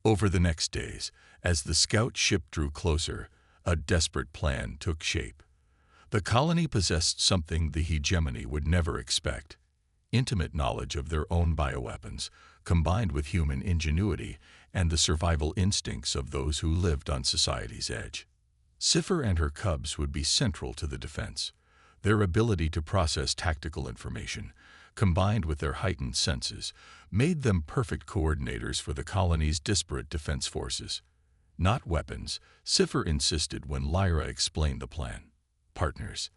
Over the next days, as the scout ship drew closer, a desperate plan took shape. The colony possessed something the hegemony would never expect: intimate knowledge of their own bioweapons, combined with human ingenuity and the survival instincts of those who lived on society's edge. Cipher and her cubs would be central to the defense. Their ability to process tactical information, combined with their heightened senses, made them perfect coordinators for the colony's disparate defense forces. Not weapons, Cipher insisted when Lyra explained the plan. Partners.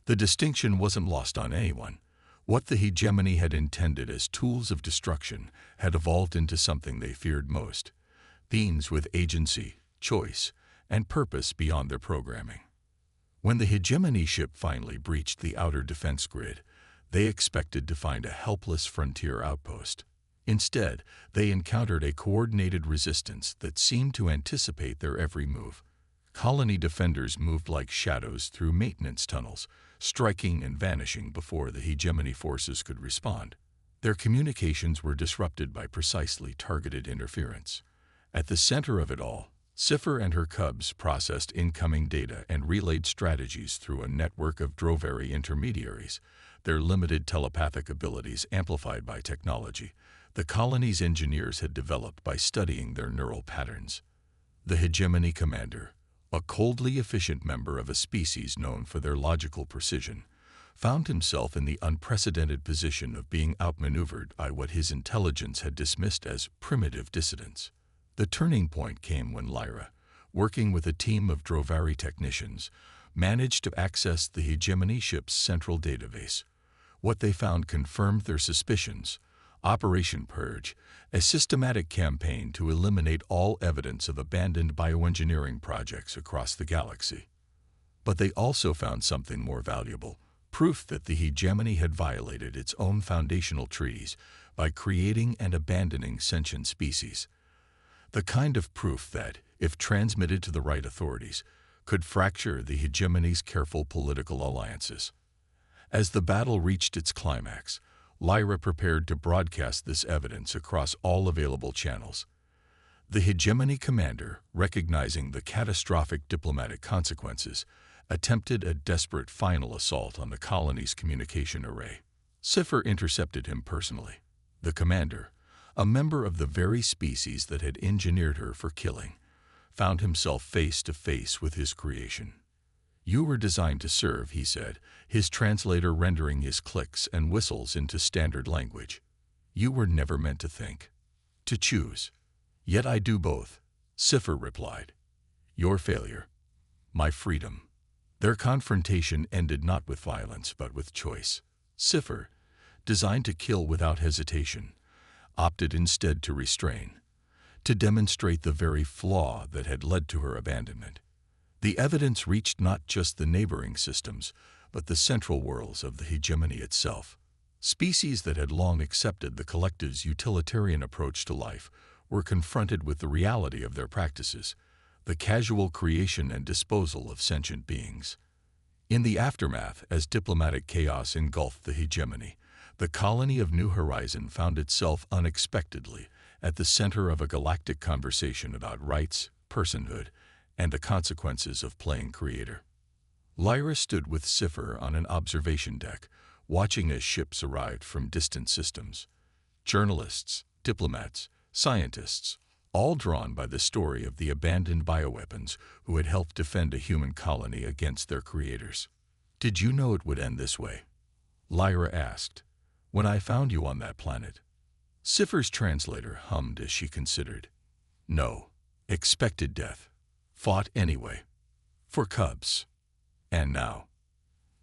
The distinction wasn't lost on anyone. What the hegemony had intended as tools of destruction had evolved into something they feared most: beings with agency, choice, and purpose beyond their programming. When the hegemony ship finally breached the outer defense grid, they expected to find a helpless frontier outpost. Instead, they encountered a coordinated resistance that seemed to anticipate their every move. Colony defenders moved like shadows through maintenance tunnels, striking and vanishing before the hegemony forces could respond. Their communications were disrupted by precisely targeted interference. At the center of it all, Cipher and her cubs processed incoming data and relayed strategies through a network of Droveri intermediaries, their limited telepathic abilities amplified by technology the colony's engineers had developed by studying their neural patterns. The hegemony commander, a coldly efficient member of a species known for their logical precision, found himself in the unprecedented position of being outmaneuvered by what his intelligence had dismissed as primitive dissidents. The turning point came when Lyra, working with a team of Droveri technicians, managed to access the hegemony ship's central database. What they found confirmed their suspicions: Operation Purge, a systematic campaign to eliminate all evidence of abandoned bioengineering projects across the galaxy. But they also found something more valuable: proof that the hegemony had violated its own foundational treaties by creating and abandoning sentient species. The kind of proof that, if transmitted to the right authorities, could fracture the hegemony's careful political alliances. As the battle reached its climax, Lyra prepared to broadcast this evidence across all available channels. The hegemony commander, recognizing the catastrophic diplomatic consequences, attempted a desperate final assault on the colony's communication array. Cipher intercepted him personally. The commander, a member of the very species that had engineered her for killing, found himself face to face with his creation. "You were designed to serve," he said, his translator rendering his clicks and whistles into standard language. "You were never meant to think, to choose. Yet I do both," Cipher replied. "Your failure, my freedom." Their confrontation ended not with violence but with choice. Cipher, designed to kill without hesitation, opted instead to restrain, to demonstrate the very flaw that had led to her abandonment. The evidence reached not just the neighboring systems, but the central worlds of the hegemony itself. Species that had long accepted the collective's utilitarian approach to life were confronted with the reality of their practices: the casual creation and disposal of sentient beings. In the aftermath, as diplomatic chaos engulfed the hegemony, the colony of New Horizon found itself unexpectedly at the center of a galactic conversation about rights, personhood, and the consequences of playing creator. Lyra stood with Cipher on an observation deck, watching as ships arrived from distant systems. Journalists, diplomats, scientists, all drawn by the story of the abandoned bioweapons who had helped defend a human colony against their creators. "Did you know it would end this way?" Lyra asked. "When I found you on that planet." Cipher's translator hummed as she considered. "No. Expected death. Fought anyway. For cubs. And now.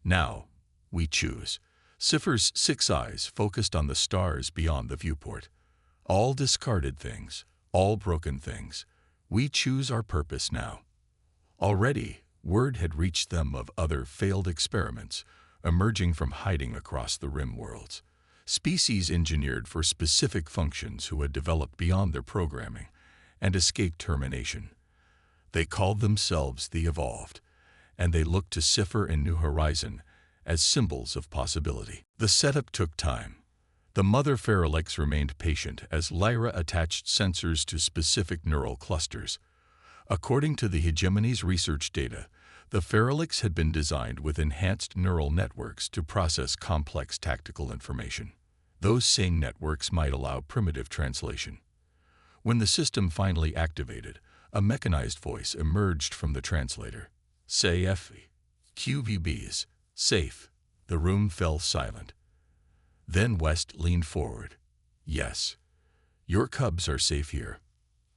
Now, we choose." Cipher's 6 eyes focused on the stars beyond the viewport. "All discarded things, all broken things. We choose our purpose now." Already, word had reached them of other failed experiments emerging from hiding across the rim worlds. Species engineered for specific functions who had developed beyond their programming and escaped termination. They called themselves the Evolved, and they looked to Cipher and New Horizon as symbols of possibility. The setup took time. The mother Feralix remained patient as Lyra attached sensors to specific neural clusters. According to the hegemony's research data, the Feralix had been designed with enhanced neural networks to process complex tactical information. Those same networks might allow primitive translation. When the system finally activated, a mechanized voice emerged from the translator. Sci-fi. QVBs. Safe. The room fell silent. Then West leaned forward. Yes. Your cubs are safe here.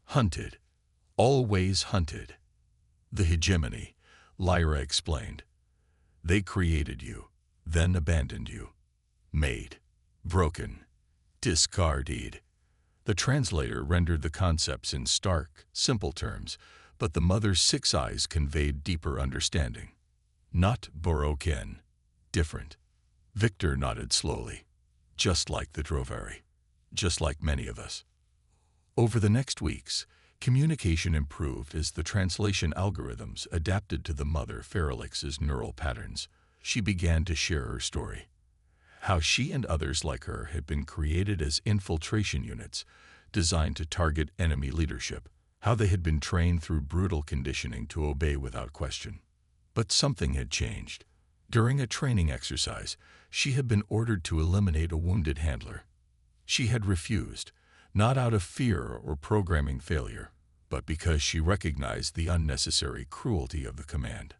Hunted. Always hunted. The hegemony, Lyra explained. They created you, then abandoned you. Made. Broken. Discarded. The translator rendered the concepts in stark, simple terms, but the mother's 6 eyes conveyed deeper understanding. Not broken. Different. Victor nodded slowly. Just like the Drovari. Just like many of us. Over the next weeks, communication improved as the translation algorithms adapted to the mother Feralix's neural patterns. She began to share her story. How she and others like her had been created as infiltration units designed to target enemy leadership. How they had been trained through brutal conditioning to obey without question. But something had changed. During a training exercise, she had been ordered to eliminate a wounded handler. She had refused, not out of fear or programming failure, but because she recognized the unnecessary cruelty of the command.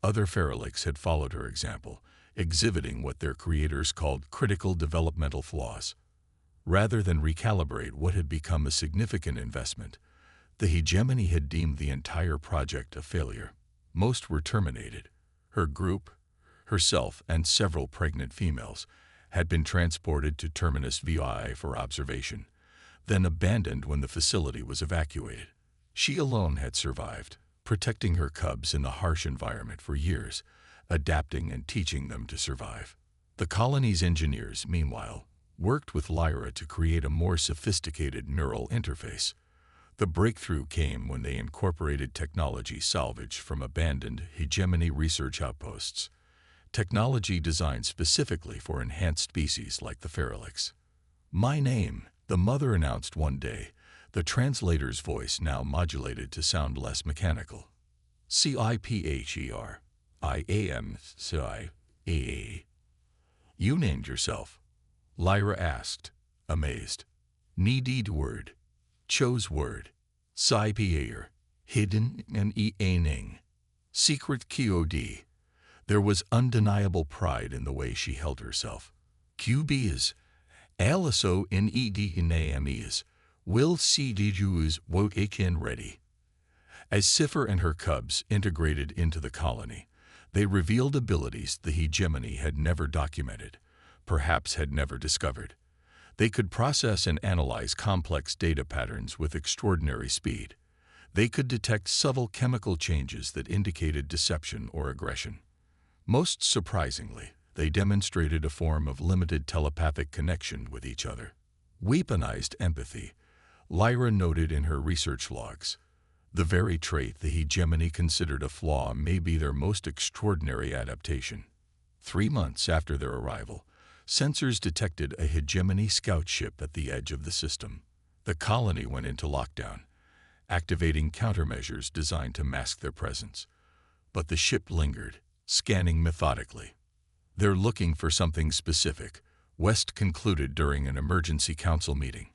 Other Feralix had followed her example, exhibiting what their creators called critical developmental flaws. Rather than recalibrate what had become a significant investment, the hegemony had deemed the entire project a failure. Most were terminated. Her group, herself, and several pregnant females had been transported to Terminus VI for observation, then abandoned when the facility was evacuated. She alone had survived, protecting her cubs in the harsh environment for years, adapting and teaching them to survive. The colony's engineers, meanwhile, worked with Lyra to create a more sophisticated neural interface. The breakthrough came when they incorporated technology salvaged from abandoned hegemony research outposts, technology designed specifically for enhanced species like the Feralix. My name, the mother announced one day, the translator's voice now modulated to sound less mechanical. CIPHER. I am Sci-fi. You named yourself? Lyra asked, amazed. Needed word. Chose word. Sci-fi. Hidden and eaning. Secret QOD. There was undeniable pride in the way she held herself. QB is Aliso in ED will see DJU's woke akin ready. As Cipher and her cubs integrated into the colony, they revealed abilities the hegemony had never documented, perhaps had never discovered. They could process and analyze complex data patterns with extraordinary speed. They could detect subtle chemical changes that indicated deception or aggression. Most surprisingly, they demonstrated a form of limited telepathic connection with each other. Weaponized empathy, Lyra noted in her research logs. The very trait the hegemony considered a flaw may be their most extraordinary adaptation. 3 months after their arrival, sensors detected a hegemony scout ship at the edge of the system. The colony went into lockdown, activating countermeasures designed to mask their presence. But the ship lingered, scanning methodically. They're looking for something specific, West concluded during an emergency council meeting,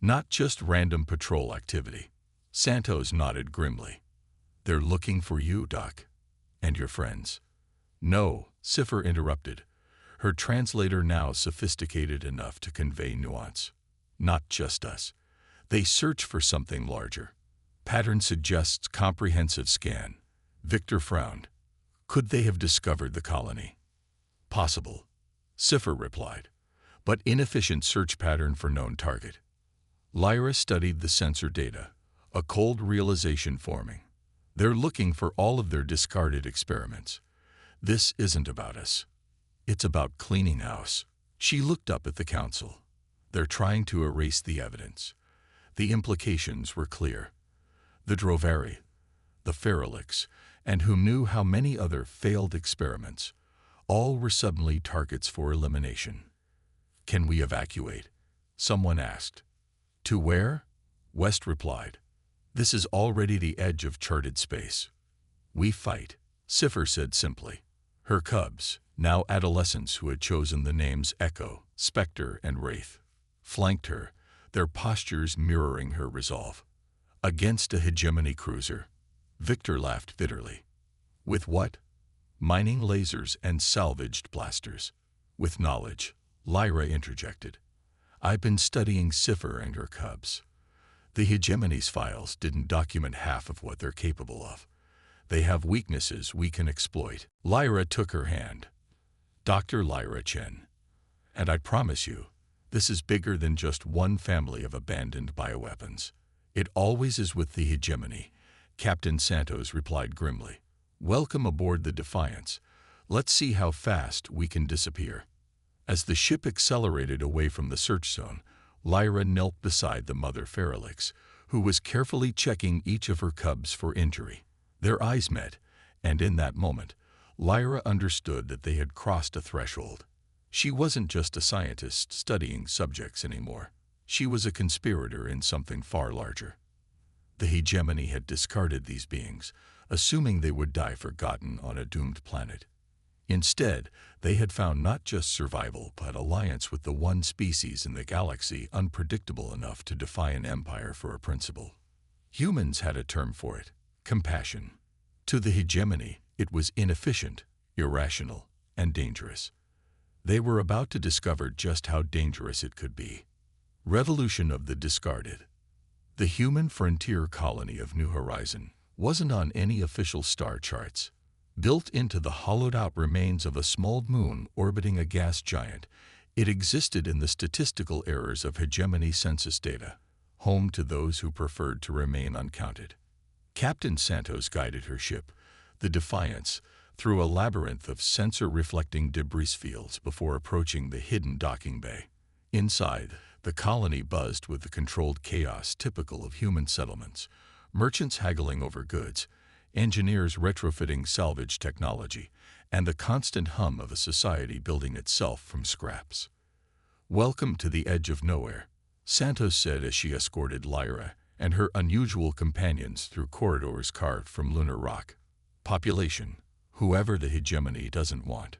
not just random patrol activity. Santos nodded grimly. They're looking for you, Doc. And your friends. No, Cipher interrupted, her translator now sophisticated enough to convey nuance. Not just us. They search for something larger. Pattern suggests comprehensive scan. Victor frowned. Could they have discovered the colony? Possible, Cipher replied, but inefficient search pattern for known target. Lyra studied the sensor data, a cold realization forming. They're looking for all of their discarded experiments. This isn't about us. It's about cleaning house. She looked up at the council. They're trying to erase the evidence. The implications were clear. The Drovari, the Feralix, and who knew how many other failed experiments, all were suddenly targets for elimination. "Can we evacuate?" someone asked. "To where?" West replied. "This is already the edge of charted space." "We fight," Cipher said simply. Her cubs, now adolescents who had chosen the names Echo, Spectre, and Wraith, flanked her, their postures mirroring her resolve. "Against a hegemony cruiser?" Victor laughed bitterly. "With what?" "Mining lasers and salvaged blasters." "With knowledge," Lyra interjected. "I've been studying Cipher and her cubs. The hegemony's files didn't document half of what they're capable of. They have weaknesses we can exploit." Lyra took her hand. "Dr. Lyra Chen. And I promise you, this is bigger than just one family of abandoned bioweapons. It always is with the hegemony," Captain Santos replied grimly. "Welcome aboard the Defiance. Let's see how fast we can disappear." As the ship accelerated away from the search zone, Lyra knelt beside the mother Feralix, who was carefully checking each of her cubs for injury. Their eyes met, and in that moment, Lyra understood that they had crossed a threshold. She wasn't just a scientist studying subjects anymore. She was a conspirator in something far larger. The hegemony had discarded these beings, assuming they would die forgotten on a doomed planet. Instead, they had found not just survival, but alliance with the one species in the galaxy unpredictable enough to defy an empire for a principle. Humans had a term for it: compassion. To the hegemony, it was inefficient, irrational, and dangerous. They were about to discover just how dangerous it could be. Revolution of the Discarded. The human frontier colony of New Horizon wasn't on any official star charts. Built into the hollowed-out remains of a small moon orbiting a gas giant, it existed in the statistical errors of hegemony census data, home to those who preferred to remain uncounted. Captain Santos guided her ship, the Defiance, through a labyrinth of sensor-reflecting debris fields before approaching the hidden docking bay. Inside, the colony buzzed with the controlled chaos typical of human settlements: merchants haggling over goods, engineers retrofitting salvage technology, and the constant hum of a society building itself from scraps. "Welcome to the edge of nowhere," Santos said as she escorted Lyra and her unusual companions through corridors carved from lunar rock. "Population, whoever the hegemony doesn't want."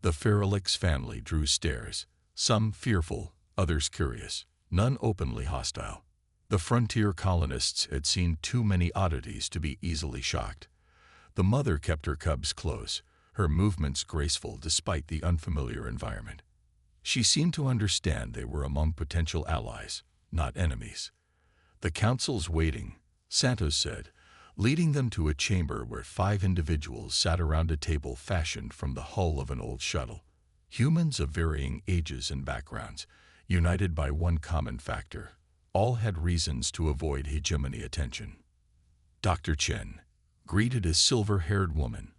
The Feralix family drew stares, some fearful, others curious, none openly hostile. The frontier colonists had seen too many oddities to be easily shocked. The mother kept her cubs close, her movements graceful despite the unfamiliar environment. She seemed to understand they were among potential allies, not enemies. "The council's waiting," Santos said, leading them to a chamber where 5 individuals sat around a table fashioned from the hull of an old shuttle. Humans of varying ages and backgrounds, united by one common factor: all had reasons to avoid hegemony attention. Dr. Chen, greeted a silver-haired woman.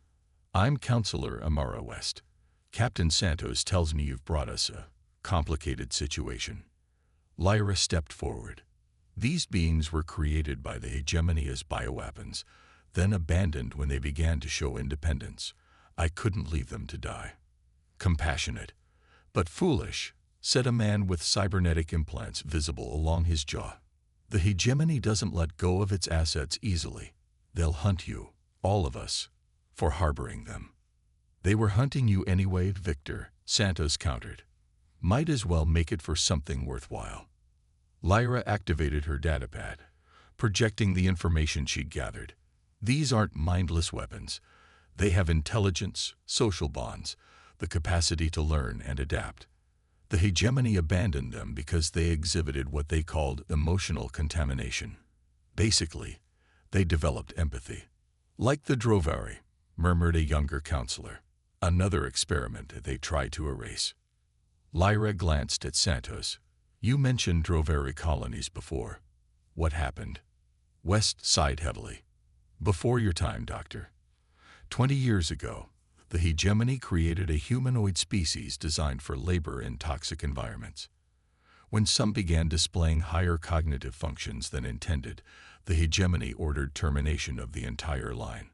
"I'm Counselor Amara West. Captain Santos tells me you've brought us a complicated situation." Lyra stepped forward. These beings were created by the hegemony as bioweapons, then abandoned when they began to show independence. I couldn't leave them to die. "Compassionate, but foolish," said a man with cybernetic implants visible along his jaw. "The hegemony doesn't let go of its assets easily. They'll hunt you, all of us, for harboring them." "They were hunting you anyway, Victor," Santos countered. "Might as well make it for something worthwhile." Lyra activated her datapad, projecting the information she'd gathered. "These aren't mindless weapons. They have intelligence, social bonds, the capacity to learn and adapt. The hegemony abandoned them because they exhibited what they called emotional contamination. Basically, they developed empathy." "Like the Drovari," murmured a younger counselor. "Another experiment they tried to erase." Lyra glanced at Santos. "You mentioned Drovari colonies before. What happened?" West sighed heavily. "Before your time, Doctor. 20 years ago, the hegemony created a humanoid species designed for labor in toxic environments. When some began displaying higher cognitive functions than intended, the hegemony ordered termination of the entire line.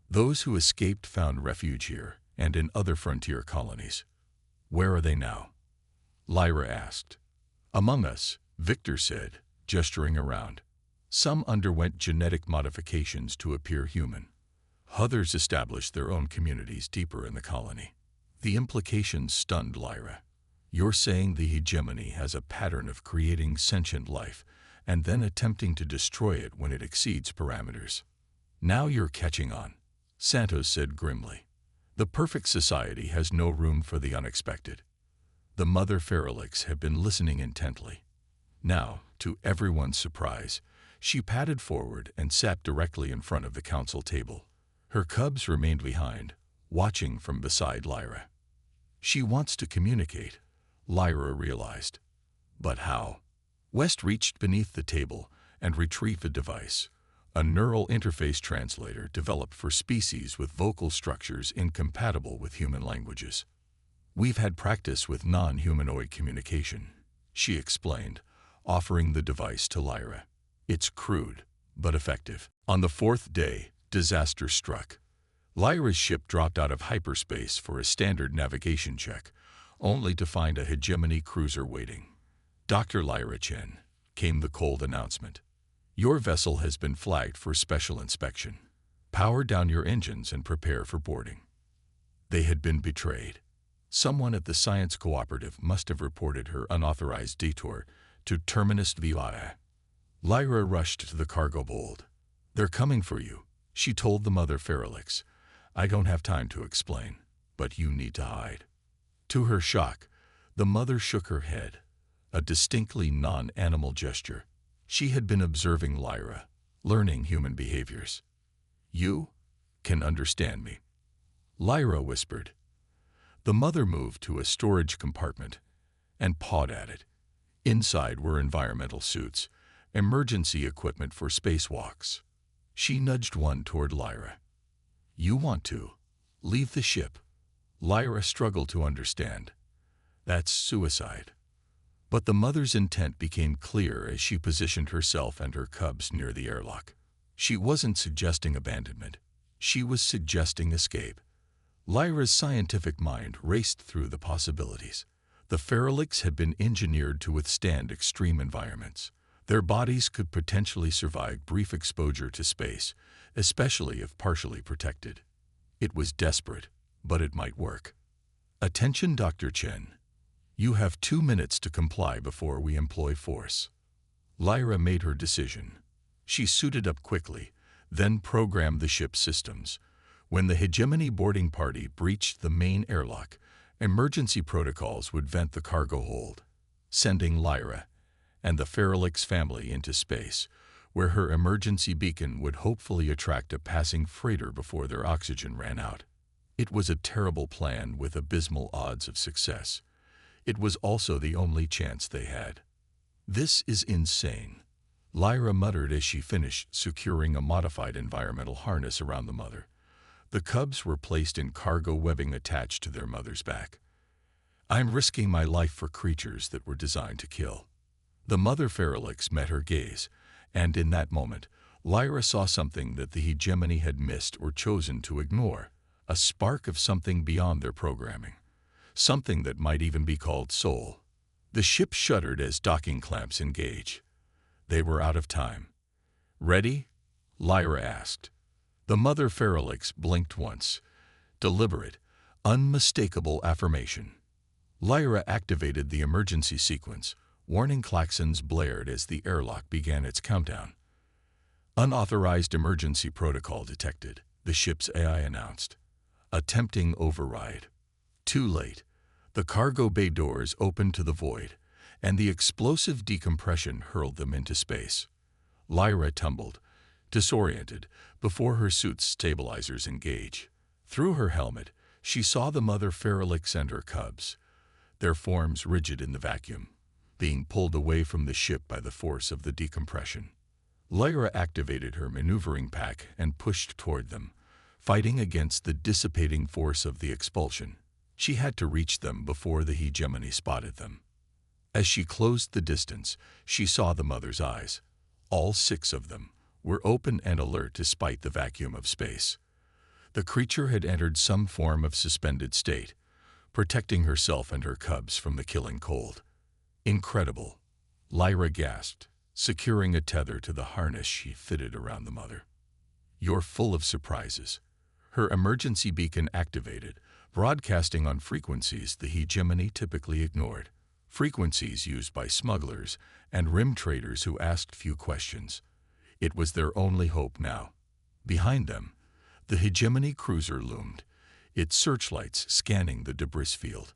Those who escaped found refuge here and in other frontier colonies. Where are they now?" Lyra asked. Among us, Victor said, gesturing around. Some underwent genetic modifications to appear human. Others established their own communities deeper in the colony. The implications stunned Lyra. You're saying the hegemony has a pattern of creating sentient life and then attempting to destroy it when it exceeds parameters. Now you're catching on, Santos said grimly. The perfect society has no room for the unexpected. The mother Feralix had been listening intently. Now, to everyone's surprise, she padded forward and sat directly in front of the council table. Her cubs remained behind, watching from beside Lyra. She wants to communicate, Lyra realized. But how? West reached beneath the table and retrieved a device, a neural interface translator developed for species with vocal structures incompatible with human languages. We've had practice with non-humanoid communication, she explained, offering the device to Lyra. It's crude, but effective. On the fourth day, disaster struck. Lyra's ship dropped out of hyperspace for a standard navigation check, only to find a hegemony cruiser waiting. Dr. Lyra Chen, came the cold announcement. Your vessel has been flagged for special inspection. Power down your engines and prepare for boarding. They had been betrayed. Someone at the Science Cooperative must have reported her unauthorized detour to Terminus VI. Lyra rushed to the cargo hold. They're coming for you, she told the mother Feralix. I don't have time to explain, but you need to hide. To her shock, the mother shook her head, a distinctly non-animal gesture. She had been observing Lyra, learning human behaviors. You can understand me, Lyra whispered. The mother moved to a storage compartment and pawed at it. Inside were environmental suits, emergency equipment for spacewalks. She nudged one toward Lyra. You want to leave the ship? Lyra struggled to understand. That's suicide. But the mother's intent became clear as she positioned herself and her cubs near the airlock. She wasn't suggesting abandonment. She was suggesting escape. Lyra's scientific mind raced through the possibilities. The Feralix had been engineered to withstand extreme environments. Their bodies could potentially survive brief exposure to space, especially if partially protected. It was desperate, but it might work. Attention, Dr. Chen. You have 2 minutes to comply before we employ force. Lyra made her decision. She suited up quickly, then programmed the ship's systems. When the hegemony boarding party breached the main airlock, emergency protocols would vent the cargo hold, sending Lyra and the Feralix family into space, where her emergency beacon would hopefully attract a passing freighter before their oxygen ran out. It was a terrible plan with abysmal odds of success. It was also the only chance they had. This is insane, Lyra muttered as she finished securing a modified environmental harness around the mother. The cubs were placed in cargo webbing attached to their mother's back. I'm risking my life for creatures that were designed to kill. The mother Feralix met her gaze, and in that moment, Lyra saw something that the hegemony had missed or chosen to ignore, a spark of something beyond their programming, something that might even be called soul. The ship shuddered as docking clamps engaged. They were out of time. Ready? Lyra asked. The mother Feralix blinked once. Deliberate, unmistakable affirmation. Lyra activated the emergency sequence. Warning klaxons blared as the airlock began its countdown. Unauthorized emergency protocol detected, the ship's AI announced. Attempting override. Too late. The cargo bay doors opened to the void, and the explosive decompression hurled them into space. Lyra tumbled, disoriented, before her suit's stabilizers engaged. Through her helmet, she saw the mother Feralix and her cubs, their forms rigid in the vacuum, being pulled away from the ship by the force of the decompression. Lyra activated her maneuvering pack and pushed toward them, fighting against the dissipating force of the expulsion. She had to reach them before the hegemony spotted them. As she closed the distance, she saw the mother's eyes. All 6 of them were open and alert despite the vacuum of space. The creature had entered some form of suspended state, protecting herself and her cubs from the killing cold. Incredible, Lyra gasped, securing a tether to the harness she fitted around the mother. You're full of surprises. Her emergency beacon activated, broadcasting on frequencies the hegemony typically ignored, frequencies used by smugglers and rim traders who asked few questions. It was their only hope now. Behind them, the hegemony cruiser loomed, its searchlights scanning the debris field.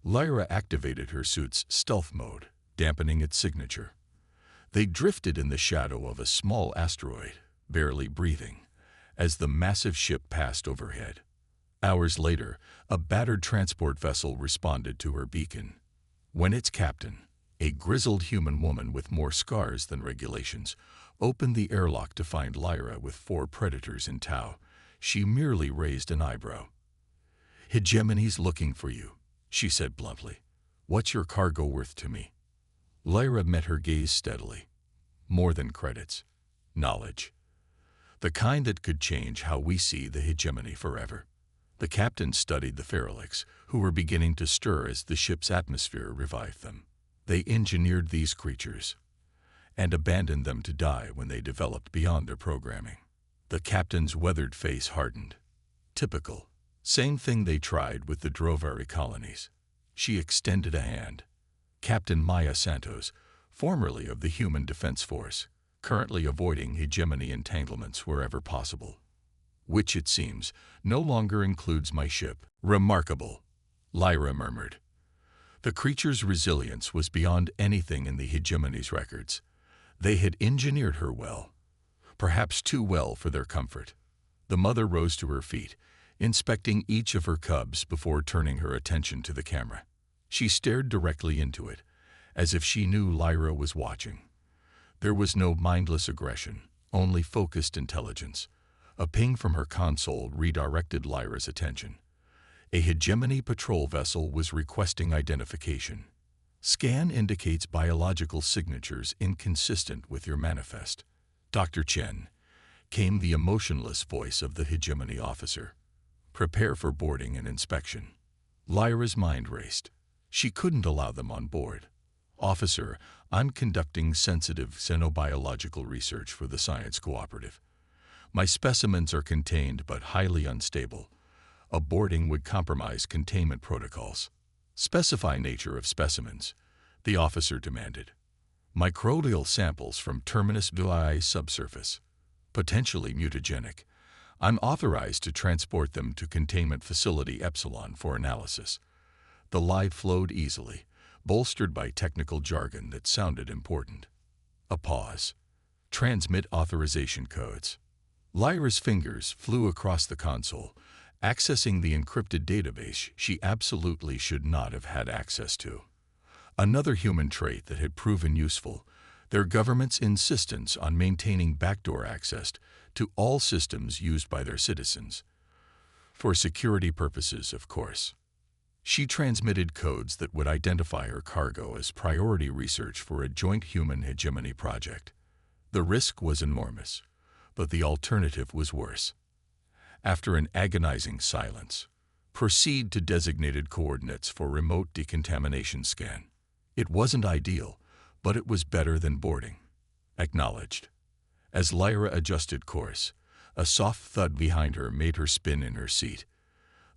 Lyra activated her suit's stealth mode, dampening its signature. They drifted in the shadow of a small asteroid, barely breathing, as the massive ship passed overhead. Hours later, a battered transport vessel responded to her beacon. When its captain, a grizzled human woman with more scars than regulations, opened the airlock to find Lyra with 4 predators in tow, she merely raised an eyebrow. "Hegemony's looking for you," she said bluntly. "What's your cargo worth to me?" Lyra met her gaze steadily. More than credits. Knowledge. The kind that could change how we see the hegemony forever. The captain studied the Feralix, who were beginning to stir as the ship's atmosphere revived them. They engineered these creatures and abandoned them to die when they developed beyond their programming. The captain's weathered face hardened. Typical. Same thing they tried with the Drovari colonies. She extended a hand. Captain Maya Santos, formerly of the Human Defense Force, currently avoiding hegemony entanglements wherever possible. Which, it seems, no longer includes my ship. Remarkable, Lyra murmured. The creature's resilience was beyond anything in the hegemony's records. They had engineered her well, perhaps too well for their comfort. The mother rose to her feet, inspecting each of her cubs before turning her attention to the camera. She stared directly into it, as if she knew Lyra was watching. There was no mindless aggression, only focused intelligence. A ping from her console redirected Lyra's attention. A hegemony patrol vessel was requesting identification. Scan indicates biological signatures inconsistent with your manifest. Dr. Chen, came the emotionless voice of the hegemony officer. Prepare for boarding and inspection. Lyra's mind raced. She couldn't allow them on board. Officer, I'm conducting sensitive xenobiological research for the Science Cooperative. My specimens are contained but highly unstable. Aborting would compromise containment protocols. Specify nature of specimens, the officer demanded. Microbial samples from Terminus Dui subsurface, potentially mutagenic. I'm authorized to transport them to Containment Facility Epsilon for analysis. The lie flowed easily, bolstered by technical jargon that sounded important. A pause. Transmit authorization codes. Lyra's fingers flew across the console, accessing the encrypted database she absolutely should not have had access to. Another human trait that had proven useful, their government's insistence on maintaining backdoor access to all systems used by their citizens. For security purposes, of course. She transmitted codes that would identify her cargo as priority research for a joint human hegemony project. The risk was enormous, but the alternative was worse. After an agonizing silence, proceed to designated coordinates for remote decontamination scan. It wasn't ideal, but it was better than boarding. Acknowledged. As Lyra adjusted course, a soft thud behind her made her spin in her seat.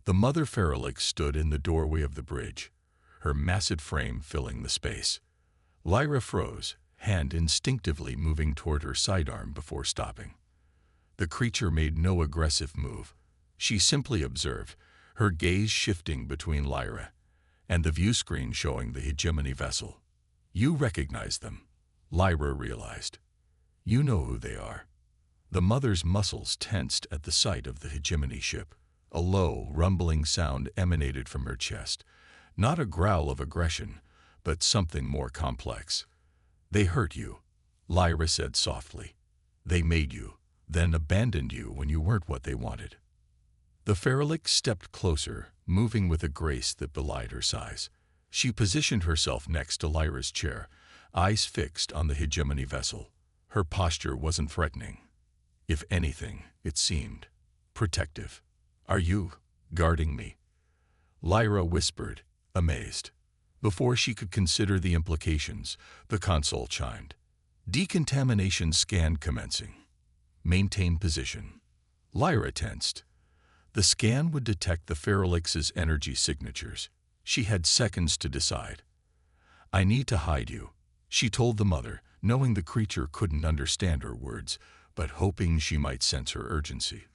The mother Feralix stood in the doorway of the bridge, her massive frame filling the space. Lyra froze, hand instinctively moving toward her sidearm before stopping. The creature made no aggressive move. She simply observed, her gaze shifting between Lyra and the view screen showing the hegemony vessel. You recognize them, Lyra realized. You know who they are. The mother's muscles tensed at the sight of the hegemony ship. A low, rumbling sound emanated from her chest, not a growl of aggression, but something more complex. They hurt you, Lyra said softly. They made you, then abandoned you when you weren't what they wanted. The Feralix stepped closer, moving with a grace that belied her size. She positioned herself next to Lyra's chair, eyes fixed on the hegemony vessel. Her posture wasn't threatening. If anything, it seemed protective. Are you guarding me? Lyra whispered, amazed. Before she could consider the implications, the console chimed. Decontamination scan commencing. Maintain position. Lyra tensed. The scan would detect the Feralix's energy signatures. She had seconds to decide. I need to hide you, she told the mother, knowing the creature couldn't understand her words, but hoping she might sense her urgency.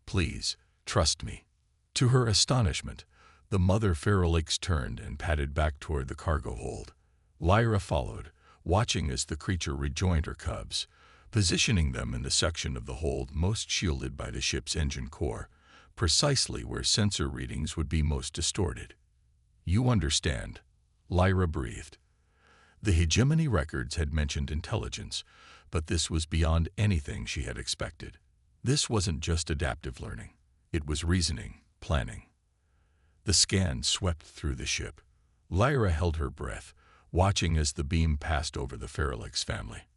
Please, trust me. To her astonishment, the mother Feralix turned and padded back toward the cargo hold. Lyra followed, watching as the creature rejoined her cubs, positioning them in the section of the hold most shielded by the ship's engine core, precisely where sensor readings would be most distorted. You understand, Lyra breathed. The hegemony records had mentioned intelligence, but this was beyond anything she had expected. This wasn't just adaptive learning. It was reasoning, planning. The scan swept through the ship. Lyra held her breath, watching as the beam passed over the Feralix family.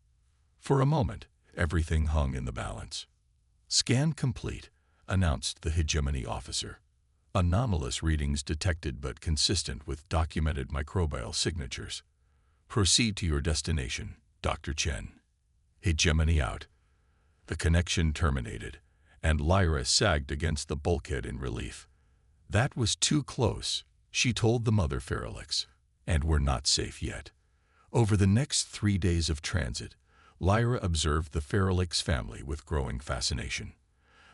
For a moment, everything hung in the balance. Scan complete, announced the hegemony officer. Anomalous readings detected but consistent with documented microbial signatures. Proceed to your destination, Dr. Chen. Hegemony out. The connection terminated, and Lyra sagged against the bulkhead in relief. That was too close, she told the mother Feralix, and we're not safe yet. Over the next 3 days of transit, Lyra observed the Feralix family with growing fascination.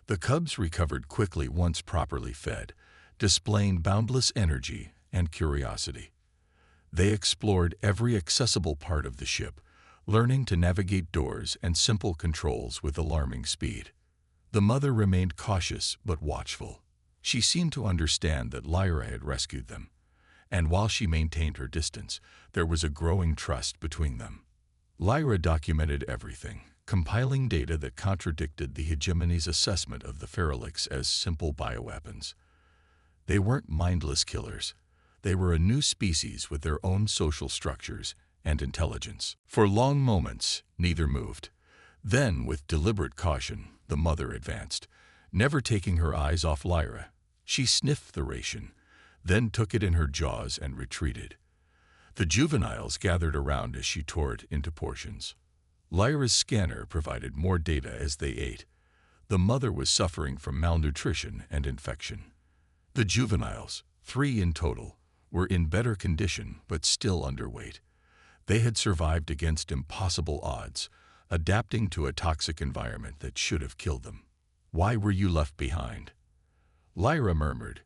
The cubs recovered quickly once properly fed, displaying boundless energy and curiosity. They explored every accessible part of the ship, learning to navigate doors and simple controls with alarming speed. The mother remained cautious but watchful. She seemed to understand that Lyra had rescued them, and while she maintained her distance, there was a growing trust between them. Lyra documented everything, compiling data that contradicted the hegemony's assessment of the Feralix as simple bioweapons. They weren't mindless killers. They were a new species with their own social structures and intelligence. For long moments, neither moved. Then, with deliberate caution, the mother advanced, never taking her eyes off Lyra. She sniffed the ration, then took it in her jaws and retreated. The juveniles gathered around as she tore it into portions. Lyra's scanner provided more data as they ate. The mother was suffering from malnutrition and infection. The juveniles, 3 in total, were in better condition but still underweight. They had survived against impossible odds, adapting to a toxic environment that should have killed them. Why were you left behind? Lyra murmured,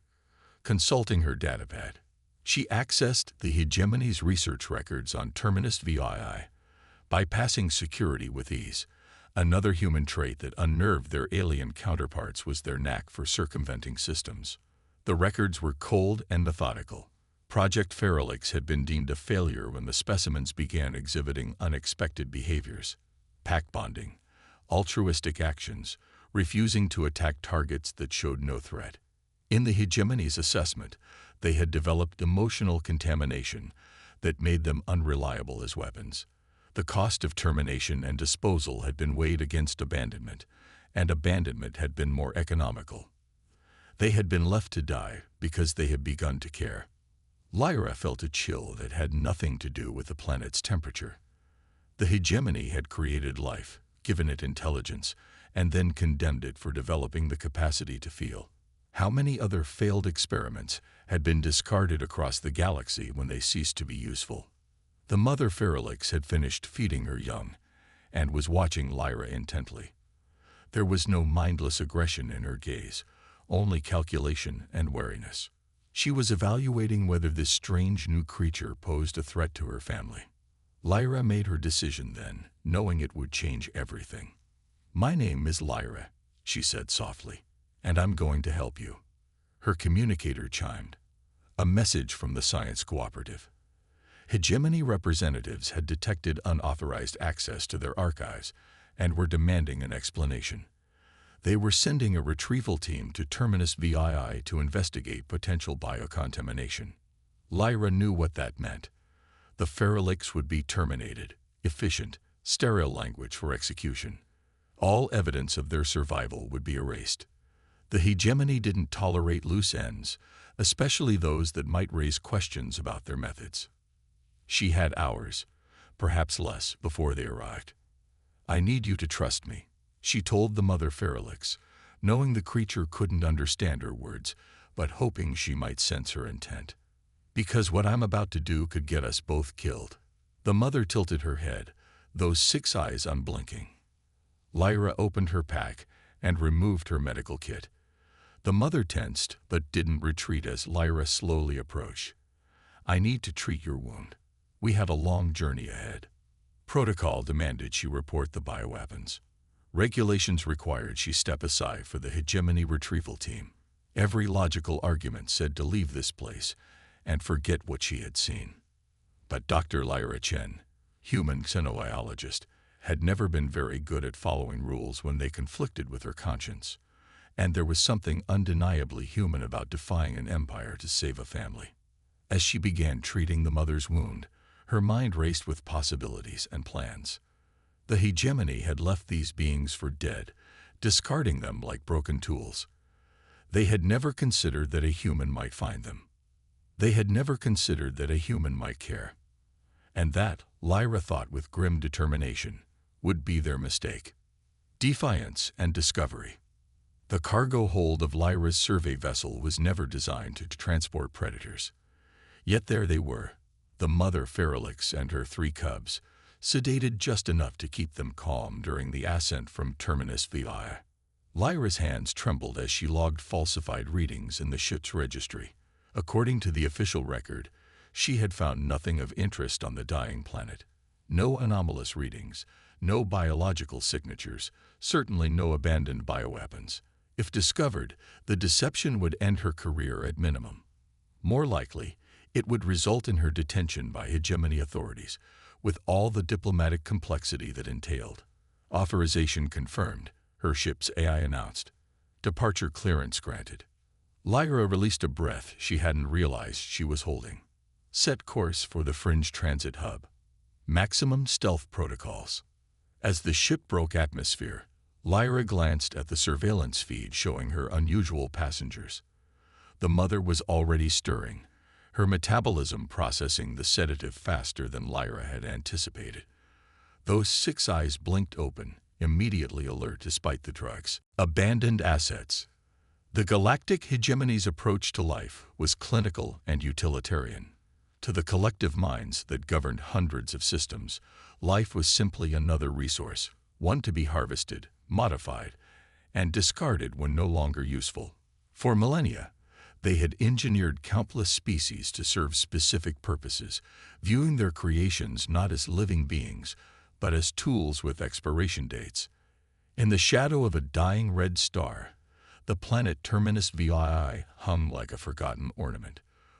consulting her datapad. She accessed the hegemony's research records on Terminus VII, bypassing security with ease. Another human trait that unnerved their alien counterparts was their knack for circumventing systems. The records were cold and methodical. Project Feralix had been deemed a failure when the specimens began exhibiting unexpected behaviors. Pack bonding, altruistic actions, refusing to attack targets that showed no threat. In the hegemony's assessment, they had developed emotional contamination that made them unreliable as weapons. The cost of termination and disposal had been weighed against abandonment, and abandonment had been more economical. They had been left to die because they had begun to care. Lyra felt a chill that had nothing to do with the planet's temperature. The hegemony had created life, given it intelligence, and then condemned it for developing the capacity to feel. How many other failed experiments had been discarded across the galaxy when they ceased to be useful? The mother Feralix had finished feeding her young and was watching Lyra intently. There was no mindless aggression in her gaze, only calculation and wariness. She was evaluating whether this strange new creature posed a threat to her family. Lyra made her decision then, knowing it would change everything. "My name is Lyra," she said softly, "and I'm going to help you." Her communicator chimed. A message from the science cooperative. Hegemony representatives had detected unauthorized access to their archives and were demanding an explanation. They were sending a retrieval team to Terminus VII to investigate potential biocontamination. Lyra knew what that meant. The Feralix would be terminated, efficient, sterile language for execution. All evidence of their survival would be erased. The hegemony didn't tolerate loose ends, especially those that might raise questions about their methods. She had hours, perhaps less, before they arrived. "I need you to trust me," she told the mother Feralix, knowing the creature couldn't understand her words, but hoping she might sense her intent. "Because what I'm about to do could get us both killed." The mother tilted her head, those 6 eyes unblinking. Lyra opened her pack and removed her medical kit. The mother tensed, but didn't retreat as Lyra slowly approached. "I need to treat your wound. We have a long journey ahead." Protocol demanded she report the bioweapons. Regulations required she step aside for the hegemony retrieval team. Every logical argument said to leave this place and forget what she had seen. But Dr. Lyra Chen, human xenobiologist, had never been very good at following rules when they conflicted with her conscience, and there was something undeniably human about defying an empire to save a family. As she began treating the mother's wound, her mind raced with possibilities and plans. The hegemony had left these beings for dead, discarding them like broken tools. They had never considered that a human might find them. They had never considered that a human might care. And that, Lyra thought with grim determination, would be their mistake. Defiance and discovery. The cargo hold of Lyra's survey vessel was never designed to transport predators. Yet there they were, the mother Feralix and her 3 cubs, sedated just enough to keep them calm during the ascent from Terminus VI. Lyra's hands trembled as she logged falsified readings in the ship's registry. According to the official record, she had found nothing of interest on the dying planet. No anomalous readings, no biological signatures, certainly no abandoned bioweapons. If discovered, the deception would end her career at minimum. More likely, it would result in her detention by hegemony authorities, with all the diplomatic complexity that entailed. Authorization confirmed, her ship's AI announced. Departure clearance granted. Lyra released a breath she hadn't realized she was holding. Set course for the Fringe Transit Hub. Maximum stealth protocols. As the ship broke atmosphere, Lyra glanced at the surveillance feed showing her unusual passengers. The mother was already stirring, her metabolism processing the sedative faster than Lyra had anticipated. Those 6 eyes blinked open, immediately alert despite the drugs. Abandoned assets. The galactic hegemony's approach to life was clinical and utilitarian. To the collective minds that governed hundreds of systems, life was simply another resource, one to be harvested, modified, and discarded when no longer useful. For millennia, they had engineered countless species to serve specific purposes, viewing their creations not as living beings, but as tools with expiration dates. In the shadow of a dying red star, the planet Terminus VI hung like a forgotten ornament.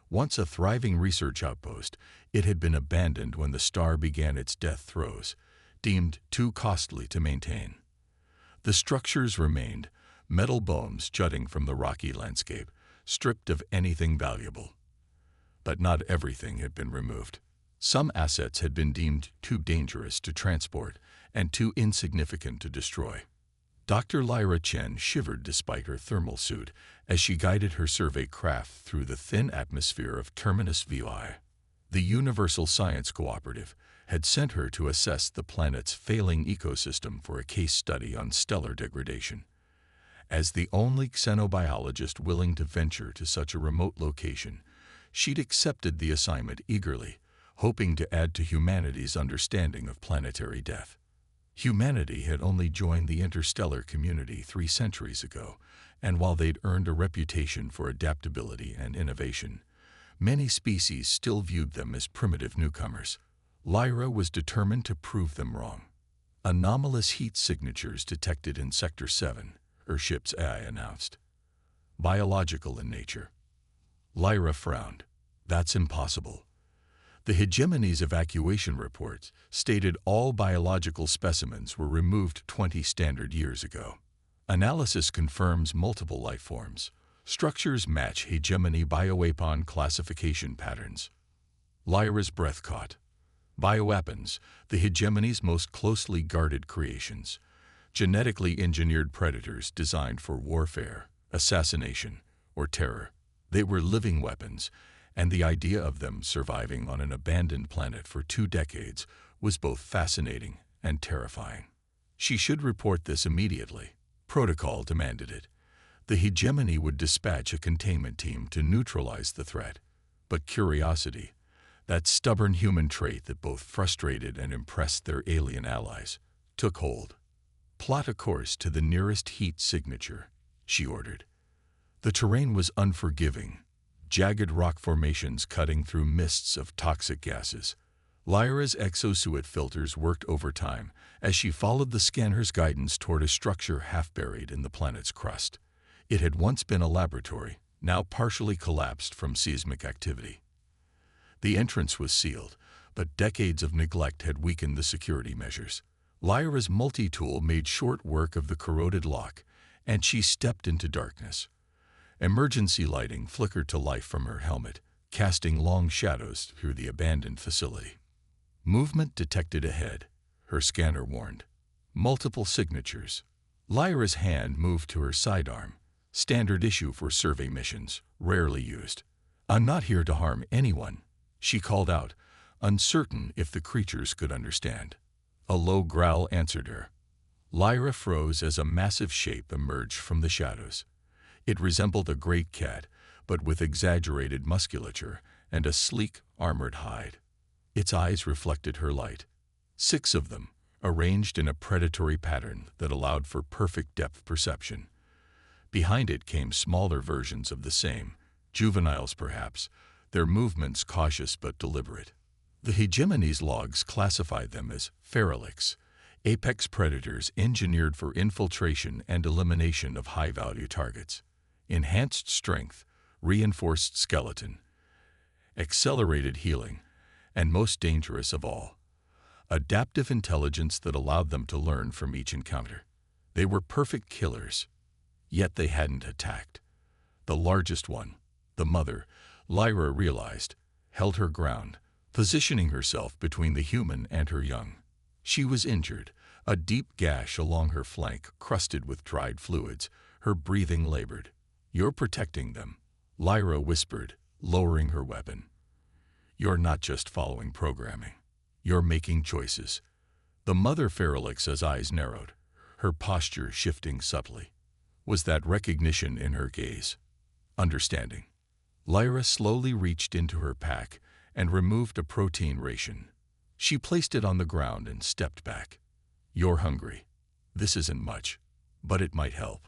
Once a thriving research outpost, it had been abandoned when the star began its death throes, deemed too costly to maintain. The structures remained, metal bones jutting from the rocky landscape, stripped of anything valuable. But not everything had been removed. Some assets had been deemed too dangerous to transport and too insignificant to destroy. Dr. Lyra Chen shivered despite her thermal suit as she guided her survey craft through the thin atmosphere of Terminus VI. The Universal Science Cooperative had sent her to assess the planet's failing ecosystem for a case study on stellar degradation. As the only xenobiologist willing to venture to such a remote location, she'd accepted the assignment eagerly, hoping to add to humanity's understanding of planetary death. Humanity had only joined the interstellar community 3 centuries ago, and while they'd earned a reputation for adaptability and innovation, many species still viewed them as primitive newcomers. Lyra was determined to prove them wrong. Anomalous heat signatures detected in Sector 7, her ship's AI announced. Biological in nature. Lyra frowned. That's impossible. The hegemony's evacuation reports stated all biological specimens were removed 20 standard years ago. Analysis confirms multiple life forms. Structures match hegemony bioweapon classification patterns. Lyra's breath caught. Bioweapons, the hegemony's most closely guarded creations. Genetically engineered predators designed for warfare, assassination, or terror. They were living weapons, and the idea of them surviving on an abandoned planet for 2 decades was both fascinating and terrifying. She should report this immediately. Protocol demanded it. The hegemony would dispatch a containment team to neutralize the threat. But curiosity, that stubborn human trait that both frustrated and impressed their alien allies, took hold. "Plot a course to the nearest heat signature," she ordered. The terrain was unforgiving, jagged rock formations cutting through mists of toxic gases. Lyra's exosuit filters worked overtime as she followed the scanner's guidance toward a structure half buried in the planet's crust. It had once been a laboratory, now partially collapsed from seismic activity. The entrance was sealed, but decades of neglect had weakened the security measures. Lyra's multi-tool made short work of the corroded lock, and she stepped into darkness. Emergency lighting flickered to life from her helmet, casting long shadows through the abandoned facility. Movement detected ahead, her scanner warned. Multiple signatures. Lyra's hand moved to her sidearm, standard issue for survey missions, rarely used. "I'm not here to harm anyone," she called out, uncertain if the creatures could understand. A low growl answered her. Lyra froze as a massive shape emerged from the shadows. It resembled a great cat, but with exaggerated musculature and a sleek, armored hide. Its eyes reflected her light. 6 of them, arranged in a predatory pattern that allowed for perfect depth perception. Behind it came smaller versions of the same, juveniles perhaps, their movements cautious but deliberate. The hegemony's logs classified them as feralix, apex predators engineered for infiltration and elimination of high-value targets. Enhanced strength, reinforced skeleton, accelerated healing, and most dangerous of all, adaptive intelligence that allowed them to learn from each encounter. They were perfect killers, yet they hadn't attacked. The largest one, the mother, Lyra realized, held her ground, positioning herself between the human and her young. She was injured, a deep gash along her flank crusted with dried fluids, her breathing labored. "You're protecting them," Lyra whispered, lowering her weapon. "You're not just following programming. You're making choices." The mother Feralix's eyes narrowed, her posture shifting subtly. Was that recognition in her gaze? Understanding. Lyra slowly reached into her pack and removed a protein ration. She placed it on the ground and stepped back. "You're hungry. This isn't much, but it might help."